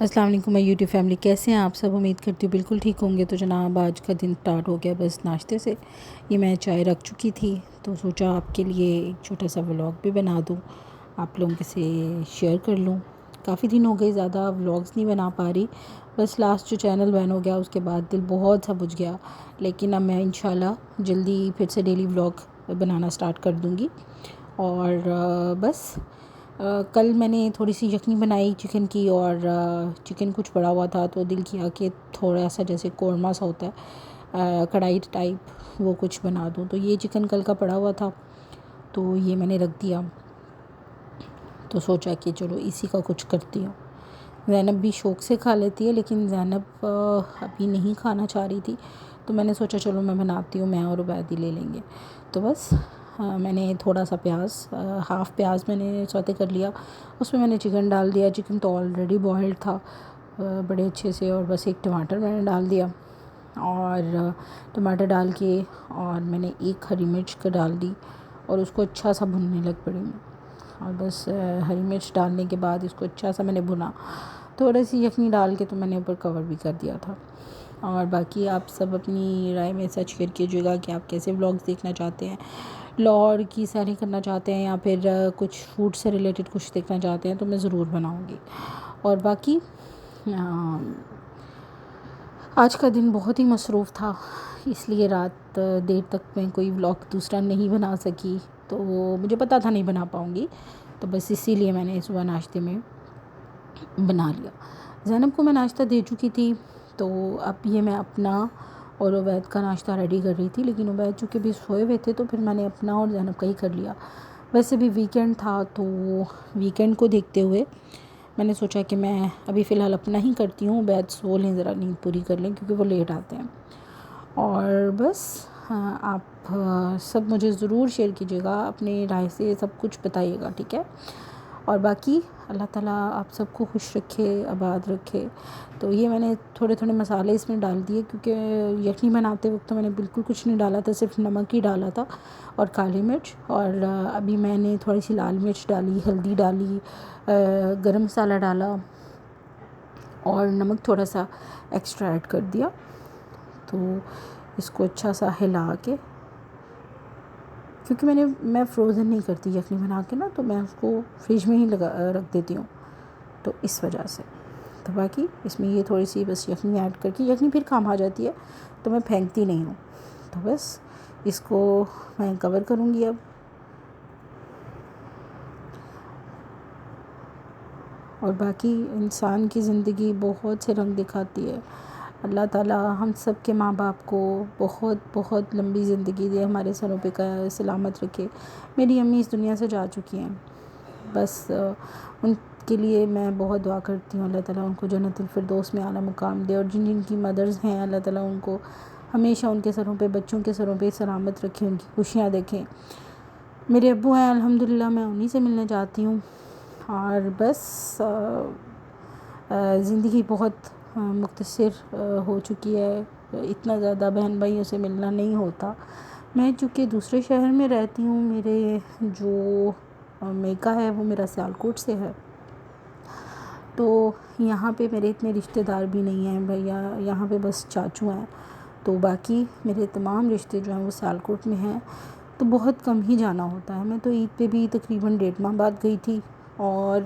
अस्सलाम वालेकुम my YouTube family, कैसे हैं आप सब। उम्मीद करती हूँ बिल्कुल ठीक होंगे। तो जनाब आज का दिन स्टार्ट हो गया बस नाश्ते से। ये मैं चाय रख चुकी थी तो सोचा आपके लिए एक छोटा सा व्लॉग भी बना दूँ, आप लोगों के से शेयर कर लूँ। काफ़ी दिन हो गए, ज़्यादा व्लॉग्स नहीं बना पा रही। बस लास्ट जो चैनल बैन हो गया उसके बाद दिल बहुत सा बुझ गया, लेकिन अब मैं इंशाल्लाह जल्दी फिर से डेली व्लॉग बनाना स्टार्ट कर दूँगी। और बस कल मैंने थोड़ी सी यखनी बनाई चिकन की, और चिकन कुछ पड़ा हुआ था तो दिल किया कि थोड़ा सा जैसे कौरमा सा होता है कढ़ाई टाइप, वो कुछ बना दूँ। तो ये चिकन कल का पड़ा हुआ था तो ये मैंने रख दिया। तो सोचा कि चलो इसी का कुछ करती हूँ। ज़ैनब भी शौक़ से खा लेती है, लेकिन ज़ैनब अभी नहीं खाना चाह रही थी तो मैंने सोचा चलो मैं बनाती हूँ, मैं और उबैदी ले लेंगे। तो बस मैंने थोड़ा सा प्याज, हाफ़ प्याज मैंने सौते कर लिया, उसमें मैंने चिकन डाल दिया। चिकन तो ऑलरेडी बॉइल्ड था बड़े अच्छे से, और बस एक टमाटर मैंने डाल दिया, और टमाटर डाल के और मैंने एक हरी मिर्च का डाल दी और उसको अच्छा सा भुनने लग पड़ी मैं। और बस हरी मिर्च डालने के बाद इसको अच्छा सा मैंने भुना, थोड़ी सी यखनी डाल के तो मैंने ऊपर कवर भी कर दिया था। और बाकी आप सब अपनी राय में सच शेयर कीजिएगा कि आप कैसे व्लॉग्स देखना चाहते हैं, लाहौर की सैरी करना चाहते हैं या फिर कुछ फूड से रिलेटेड कुछ देखना चाहते हैं तो मैं ज़रूर बनाऊंगी। और बाकी आज का दिन बहुत ही मसरूफ़ था, इसलिए रात देर तक मैं कोई व्लॉग दूसरा नहीं बना सकी। तो मुझे पता था नहीं बना पाऊँगी, तो बस इसीलिए मैंने सुबह नाश्ते में बना लिया। ज़ैनब को मैं नाश्ता दे चुकी थी, तो अब ये मैं अपना और उबैद का नाश्ता रेडी कर रही थी, लेकिन उबैद चूँकि भी सोए हुए थे तो फिर मैंने अपना और ज़ैनब का ही कर लिया। वैसे भी वीकेंड था तो वीकेंड को देखते हुए मैंने सोचा कि मैं अभी फ़िलहाल अपना ही करती हूँ, उबैद सो लें, ज़रा नींद पूरी कर लें क्योंकि वो लेट आते हैं। और बस आप सब मुझे ज़रूर शेयर कीजिएगा, अपनी राय से सब कुछ बताइएगा, ठीक है। और बाकी अल्लाह ताला आप सबको खुश रखे, आबाद रखे। तो ये मैंने थोड़े थोड़े मसाले इसमें डाल दिए क्योंकि यखनी बनाते वक्त तो मैंने बिल्कुल कुछ नहीं डाला था, सिर्फ नमक ही डाला था और काली मिर्च। और अभी मैंने थोड़ी सी लाल मिर्च डाली, हल्दी डाली, गरम मसाला डाला और नमक थोड़ा सा एक्स्ट्रा ऐड कर दिया। तो इसको अच्छा सा हिला के, क्योंकि मैं फ़्रोज़न नहीं करती यखनी बना के ना, तो मैं उसको फ्रिज में ही रख देती हूँ, तो इस वजह से। तो बाकी इसमें ये थोड़ी सी बस यखनी ऐड करके, यखनी फिर काम आ जाती है तो मैं फेंकती नहीं हूँ। तो बस इसको मैं कवर करूँगी अब। और बाकी इंसान की ज़िंदगी बहुत से रंग दिखाती है। अल्लाह ताला हम सब के माँ बाप को बहुत बहुत लंबी ज़िंदगी दे, हमारे सरों पे का सलामत रखे। मेरी अम्मी इस दुनिया से जा चुकी हैं, बस उनके लिए मैं बहुत दुआ करती हूँ, अल्लाह ताला उनको जन्नतुल फिरदौस में आला मुकाम दे। और जिन जिनकी मदर्स हैं अल्लाह ताला उनको हमेशा उनके सरों पे, बच्चों के सरों पे सलामत रखें, उनकी खुशियाँ देखें। मेरे अब्बू हैं अल्हम्दुलिल्लाह, मैं उन्हीं से मिलने जाती हूँ। और बस ज़िंदगी बहुत मुख्तसर हो चुकी है, इतना ज़्यादा बहन भाइयों से मिलना नहीं होता। मैं चूँकि दूसरे शहर में रहती हूँ, मेरे जो मेका है वो मेरा सियालकोट से है, तो यहाँ पे मेरे इतने रिश्तेदार भी नहीं हैं भैया, यहाँ पे बस चाचू हैं। तो बाकी मेरे तमाम रिश्ते जो हैं वो सियालकोट में हैं, तो बहुत कम ही जाना होता है। मैं तो ईद पे भी तकरीबन 1.5 माह बाद गई थी, और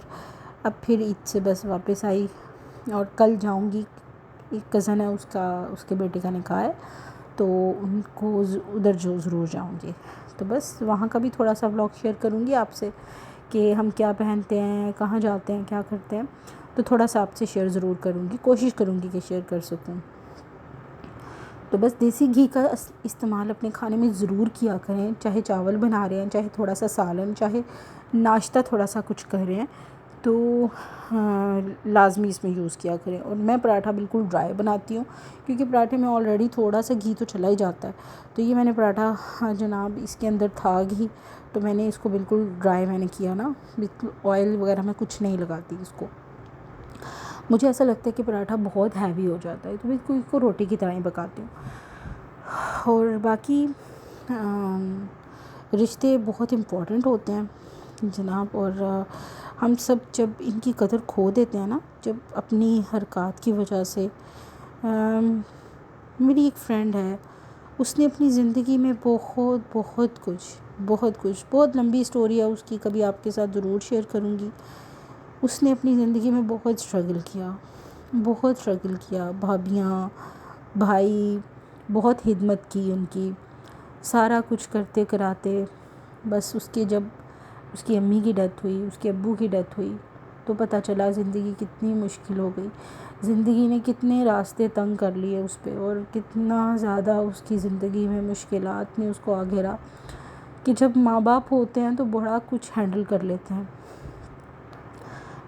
अब फिर ईद से बस वापस आई, और कल जाऊंगी। एक कज़न है, उसके बेटे का निकाह है, तो उनको उधर जो ज़रूर जाऊंगी। तो बस वहाँ का भी थोड़ा सा व्लॉग शेयर करूँगी आपसे कि हम क्या पहनते हैं, कहाँ जाते हैं, क्या करते हैं। तो थोड़ा सा आपसे शेयर ज़रूर करूँगी, कोशिश करूँगी कि शेयर कर सकूँ। तो बस देसी घी का इस्तेमाल अपने खाने में ज़रूर किया करें, चाहे चावल बना रहे हैं, चाहे थोड़ा सा सालन, चाहे नाश्ता थोड़ा सा कुछ कर रहे हैं, तो लाजमी इसमें यूज़ किया करें। और मैं पराठा बिल्कुल ड्राई बनाती हूँ क्योंकि पराठे में ऑलरेडी थोड़ा सा घी तो चला ही जाता है। तो ये मैंने पराठा जनाब इसके अंदर था घी, तो मैंने इसको बिल्कुल ड्राई मैंने किया ना, बिल्कुल ऑयल वगैरह मैं कुछ नहीं लगाती इसको। मुझे ऐसा लगता है कि पराठा बहुत हैवी हो जाता है, तो मैं इसको रोटी की तरह ही पकाती हूँ। और बाकी रिश्ते बहुत इम्पोर्टेंट होते हैं जनाब, और ہم سب جب ان کی قدر کھو دیتے ہیں نا، جب اپنی حرکات کی وجہ سے. میری ایک فرینڈ ہے، اس نے اپنی زندگی میں بہت لمبی اسٹوری ہے اس کی، کبھی آپ کے ساتھ ضرور شیئر کروں گی. اس نے اپنی زندگی میں بہت اسٹرگل کیا. بھابیاں، بھائی، بہت خدمت کی ان کی، سارا کچھ کرتے کراتے. بس جب اس کی امی کی ڈیتھ ہوئی، اس کے ابو کی ڈیتھ ہوئی، تو پتہ چلا زندگی کتنی مشکل ہو گئی. زندگی نے کتنے راستے تنگ کر لیے اس پہ، اور کتنا زیادہ اس کی زندگی میں مشکلات نے اس کو آ گھیرا کہ جب ماں باپ ہوتے ہیں تو بڑا کچھ ہینڈل کر لیتے ہیں.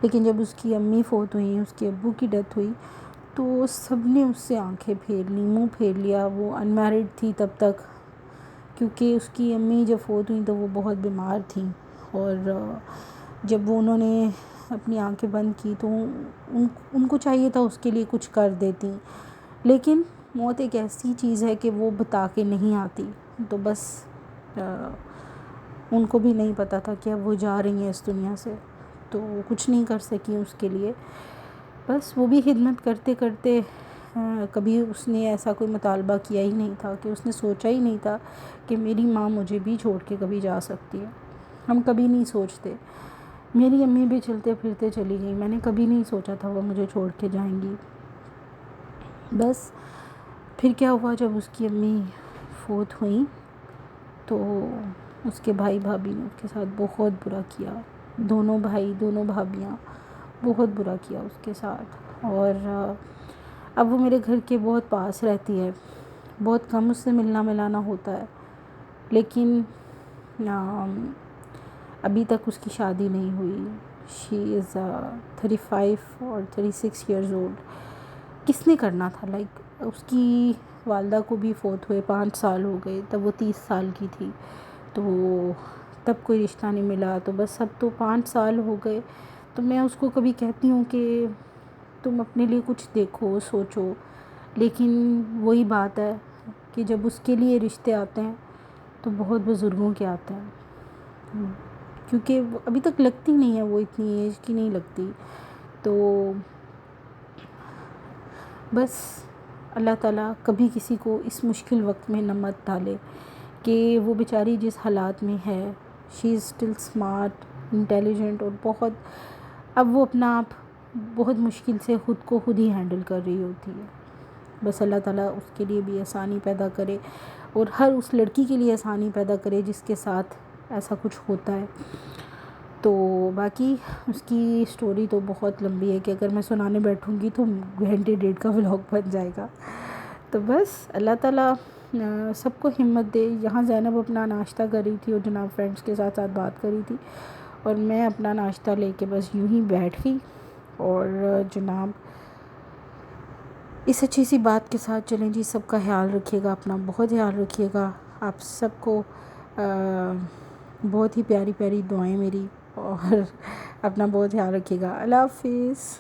لیکن جب اس کی امی فوت ہوئیں، اس کے ابو کی ڈیتھ ہوئی، تو سب نے اس سے آنکھیں پھیر لیں، منہ پھیر لیا. وہ ان میرڈ تھی تب تک، کیونکہ اس کی امی جب فوت ہوئیں تو وہ بہت بیمار تھیں. اور جب انہوں نے اپنی آنکھیں بند کی تو ان کو چاہیے تھا اس کے لیے کچھ کر دیتی، لیکن موت ایک ایسی چیز ہے کہ وہ بتا کے نہیں آتی. تو بس ان کو بھی نہیں پتہ تھا کہ اب وہ جا رہی ہیں اس دنیا سے، تو کچھ نہیں کر سکی اس کے لیے. بس وہ بھی خدمت کرتے کرتے، کبھی اس نے ایسا کوئی مطالبہ کیا ہی نہیں تھا، کہ اس نے سوچا ہی نہیں تھا کہ میری ماں مجھے بھی چھوڑ کے کبھی جا سکتی ہے. ہم کبھی نہیں سوچتے. میری امی بھی چلتے پھرتے چلی گئیں، میں نے کبھی نہیں سوچا تھا وہ مجھے چھوڑ کے جائیں گی. بس پھر کیا ہوا، جب اس کی امی فوت ہوئیں تو اس کے بھائی بھابھی نے اس کے ساتھ بہت برا کیا. دونوں بھائی، دونوں بھابیاں، بہت برا کیا اس کے ساتھ. اور اب وہ میرے گھر کے بہت پاس رہتی ہے، بہت کم اس سے ملنا ملانا ہوتا ہے. لیکن ابھی تک اس کی شادی نہیں ہوئی. شی از 35 اور 36 ایئرز اولڈ. کس نے کرنا تھا؟ لائک اس کی والدہ کو بھی فوت ہوئے 5 سال ہو گئے، تب وہ 30 سال کی تھی، تو تب کوئی رشتہ نہیں ملا. تو بس اب تو 5 سال ہو گئے. تو میں اس کو کبھی کہتی ہوں کہ تم اپنے لیے کچھ دیکھو، سوچو. لیکن وہی بات ہے کہ جب اس کے لیے رشتے آتے ہیں تو بہت بزرگوں کے آتے ہیں، کیونکہ ابھی تک لگتی نہیں ہے، وہ اتنی ایج کی نہیں لگتی. تو بس اللہ تعالیٰ کبھی کسی کو اس مشکل وقت میں نہ مت ڈالے کہ وہ بیچاری جس حالات میں ہے. شی از اسٹل اسمارٹ، انٹیلیجنٹ، اور بہت، اب وہ اپنا آپ بہت مشکل سے خود ہی ہینڈل کر رہی ہوتی ہے. بس اللہ تعالیٰ اس کے لیے بھی آسانی پیدا کرے، اور ہر اس لڑکی کے لیے آسانی پیدا کرے جس کے ساتھ ایسا کچھ ہوتا ہے. تو باقی اس کی اسٹوری تو بہت لمبی ہے، کہ اگر میں سنانے بیٹھوں گی تو گھنٹے ڈیڑھ کا ولاگ بن جائے گا. تو بس اللہ تعالیٰ سب کو ہمت دے. یہاں زینب اپنا ناشتہ کر رہی تھی اور جناب فرینڈس کے ساتھ بات کر رہی تھی، اور میں اپنا ناشتہ لے کے بس یوں ہی بیٹھ گئی. اور جناب اس اچھی سی بات کے ساتھ چلیں جی. سب کا خیال رکھیے گا، اپنا بہت خیال رکھیے گا. آپ سب کو بہت ہی پیاری پیاری دعائیں میری، اور اپنا بہت خیال رکھیے گا. اللہ حافظ.